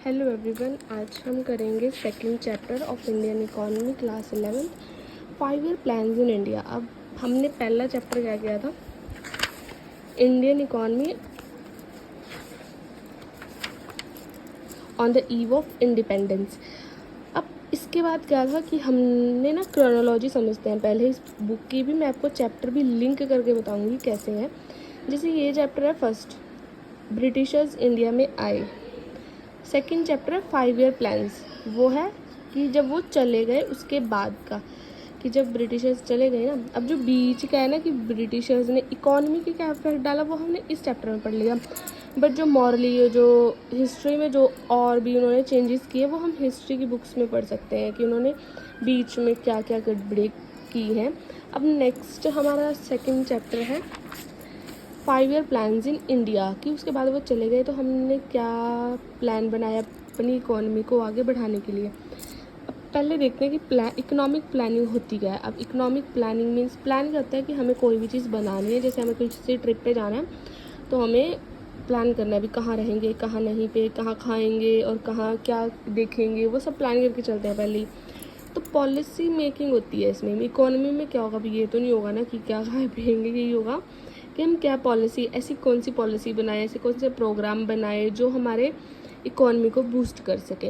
Hello everyone, आज हम करेंगे second chapter of Indian economy class 11th 5 year plans in India. अब हमने पहला चैप्टर क्या किया था, Indian economy on the eve of independence. अब इसके बाद क्या था कि हमने ना क्रोनोलॉजी समझते हैं पहले इस बुक की भी, मैं आपको चैप्टर भी लिंक करके बताऊंगी कैसे है। जैसे ये चैप्टर है फर्स्ट, ब्रिटिशर्स इंडिया में आए। सेकंड चैप्टर है 5 ईयर प्लान्स, वो है कि जब वो चले गए उसके बाद का, कि जब ब्रिटिशर्स चले गए ना। अब जो बीच का है ना कि ब्रिटिशर्स ने इकोनॉमी के क्या इफेक्ट डाला, वो हमने इस चैप्टर में पढ़ लिया। बट जो मॉरली, जो हिस्ट्री में जो और भी उन्होंने चेंजेस किए, वो हम हिस्ट्री की बुक्स में पढ़ सकते हैं कि उन्होंने बीच में क्या क्या गड़बड़ी की हैं। अब नेक्स्ट हमारा सेकंड चैप्टर है 5 ईयर प्लान्स इन इंडिया, कि उसके बाद वो चले गए तो हमने क्या प्लान बनाया अपनी इकोनॉमी को आगे बढ़ाने के लिए। अब पहले देखते हैं कि इकोनॉमिक प्लानिंग होती क्या है। अब इकोनॉमिक प्लानिंग मीन्स प्लान क्या होता है कि हमें कोई भी चीज़ बनानी है। जैसे हमें किसी ट्रिप पे जाना है तो हमें प्लान करना है, अभी कहाँ रहेंगे, कहाँ नहीं पे, कहाँ खाएंगे और कहाँ क्या देखेंगे, वो सब प्लान करके चलते हैं पहले ही। तो पॉलिसी मेकिंग होती है इसमें। इकोनॉमी में क्या होगा, अभी ये तो नहीं होगा ना कि क्या खाए पिएंगे, यही होगा कि हम क्या पॉलिसी, ऐसी कौन सी पॉलिसी बनाए, ऐसे कौन से प्रोग्राम बनाए जो हमारे इकोनॉमी को बूस्ट कर सके।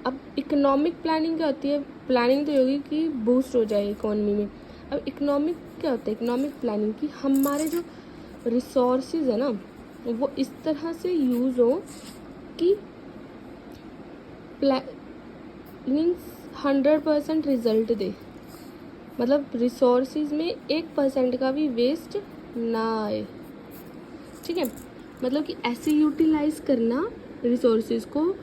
अब इकोनॉमिक प्लानिंग क्या होती है, प्लानिंग तो होगी कि बूस्ट हो जाए इकोनॉमी में। अब इकोनॉमिक क्या होता है, इकोनॉमिक प्लानिंग की हमारे जो रिसोर्सेज है ना, वो इस तरह से यूज़ हो कि प्लानिंग 100% रिजल्ट दे। मतलब रिसोर्सेज में 1% का भी वेस्ट ना आए, ठीक है। मतलब कि ऐसे यूटिलाइज करना रिसोर्सेज को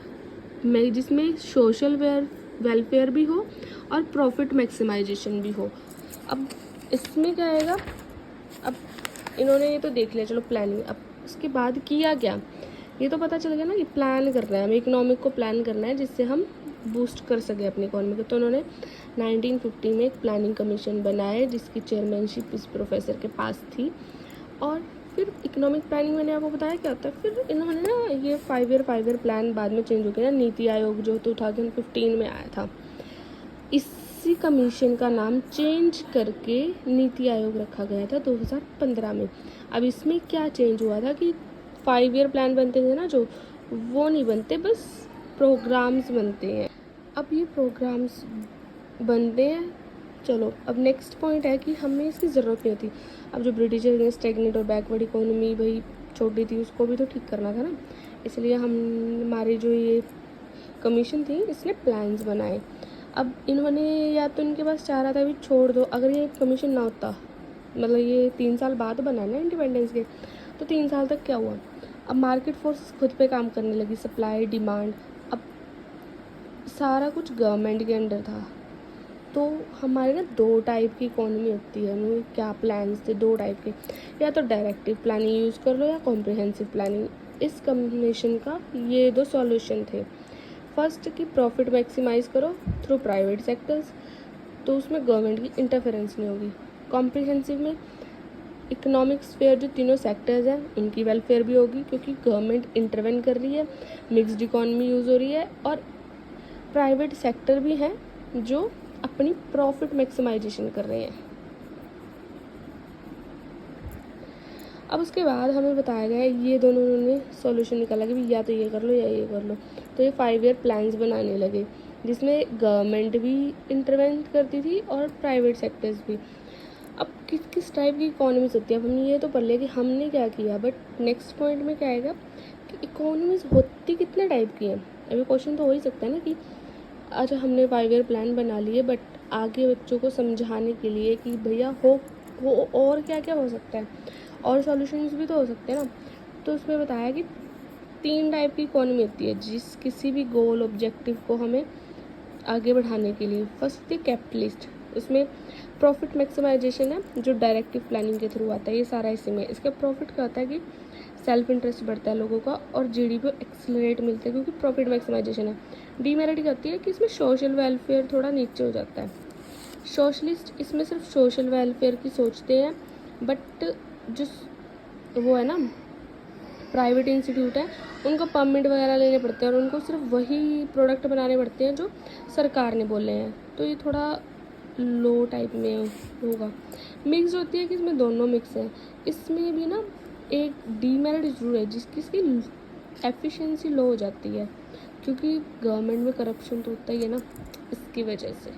जिसमें सोशल वेलफेयर भी हो और प्रॉफिट मैक्सिमाइजेशन भी हो। अब इसमें क्या आएगा, अब इन्होंने ये तो देख लिया, चलो प्लानिंग। अब उसके बाद किया क्या, ये तो पता चल गया ना कि प्लान करना है हमें, इकोनॉमिक को प्लान करना है जिससे हम बूस्ट कर सके अपनी इकोनॉमी को। तो उन्होंने 1950 में एक प्लानिंग कमीशन बनाया जिसकी चेयरमैनशिप इस प्रोफेसर के पास थी। और फिर इकोनॉमिक प्लानिंग मैंने आपको बताया क्या होता है। फिर इन्होंने ना ये 5 ईयर प्लान बाद में चेंज हो गया ना, नीति आयोग जो 2015 में आया था, इसी कमीशन का नाम चेंज करके नीति आयोग रखा गया था 2015 में। अब इसमें क्या चेंज हुआ था कि 5 ईयर प्लान बनते थे ना जो, वो नहीं बनते, बस प्रोग्राम्स बनते हैं। अब ये प्रोग्राम्स बनते हैं, चलो अब नेक्स्ट पॉइंट है कि हमें इसकी ज़रूरत नहीं होती। अब जो ब्रिटिशर्स ने स्टेगनेट और बैकवर्ड इकोनॉमी भाई छोटी थी, उसको भी तो ठीक करना था ना, इसलिए हमारी जो ये कमीशन थी इसने प्लान्स बनाए। अब इन्होंने या तो इनके पास चाह रहा था भी छोड़ दो, अगर ये कमीशन ना होता, मतलब ये 3 साल बाद बना ना इंडिपेंडेंस के, तो 3 साल तक क्या हुआ, अब मार्केट फोर्स खुद पे काम करने लगी, सप्लाई डिमांड, अब सारा कुछ गवर्नमेंट के अंडर था। तो हमारे ना 2 टाइप की इकोनॉमी होती है। हमें क्या प्लान्स थे 2 टाइप के, या तो डायरेक्टिव प्लानिंग यूज़ कर लो या कॉम्प्रिहेंसिव प्लानिंग। इस कॉम्बिनेशन का ये 2 सॉल्यूशन थे। फर्स्ट कि प्रॉफिट मैक्सिमाइज करो थ्रू प्राइवेट सेक्टर्स, तो उसमें गवर्नमेंट की इंटरफेरेंस नहीं होगी। कॉम्प्रिहेंसिव में इकोनॉमिक स्फेयर जो तीनों सेक्टर्स हैं उनकी वेलफेयर भी होगी, क्योंकि गवर्नमेंट इंटरवेन कर रही है, मिक्स्ड इकोनॉमी यूज़ हो रही है, और प्राइवेट सेक्टर भी हैं जो अपनी प्रॉफिट मैक्सिमाइजेशन कर रहे हैं। अब उसके बाद हमें बताया गया है, ये दोनों उन्होंने सॉल्यूशन निकाला कि या तो ये कर लो या ये कर लो। तो ये 5 ईयर प्लान्स बनाने लगे जिसमें गवर्नमेंट भी इंटरवेंट करती थी और प्राइवेट सेक्टर्स भी। अब किस किस टाइप की इकोनॉमीज होती है, अब हमने ये तो पढ़ लिया कि हमने क्या किया, बट नेक्स्ट पॉइंट में क्या आएगा कि इकोनॉमीज होती कितने टाइप की हैं। अभी क्वेश्चन तो हो ही सकता है ना कि अच्छा हमने 5 ईयर प्लान बना लिए, बट आगे बच्चों को समझाने के लिए कि भैया हो और क्या क्या हो सकता है, और सॉल्यूशंस भी तो हो सकते हैं ना। तो उसमें बताया कि 3 टाइप की इकोनॉमी होती है जिस किसी भी गोल ऑब्जेक्टिव को हमें आगे बढ़ाने के लिए। फर्स्ट थी कैपिटलिस्ट, उसमें प्रॉफिट मैक्सिमाइजेशन है जो डायरेक्टिव प्लानिंग के थ्रू आता है, ये सारा इसी में। इसका प्रॉफिट क्या होता है कि सेल्फ इंटरेस्ट बढ़ता है लोगों का और जीडीपी एक्सेलरेट मिलता है क्योंकि प्रॉफिट मैक्सिमाइजेशन है। डीमेरिट क्या होती है कि इसमें सोशल वेलफेयर थोड़ा नीचे हो जाता है। सोशलिस्ट इसमें सिर्फ सोशल वेलफेयर की सोचते हैं, बट जो वो है ना प्राइवेट इंस्टीट्यूट है उनको परमिट वगैरह लेने पड़ते हैं और उनको सिर्फ वही प्रोडक्ट बनाने पड़ते हैं जो सरकार ने बोले हैं, तो ये थोड़ा लो टाइप में होगा। मिक्स होती है कि इसमें दोनों मिक्स है, इसमें भी ना एक डीमेरिट जरूर है जिसकी एफिशिएंसी लो हो जाती है, क्योंकि गवर्नमेंट में करप्शन तो होता ही है ना, इसकी वजह से।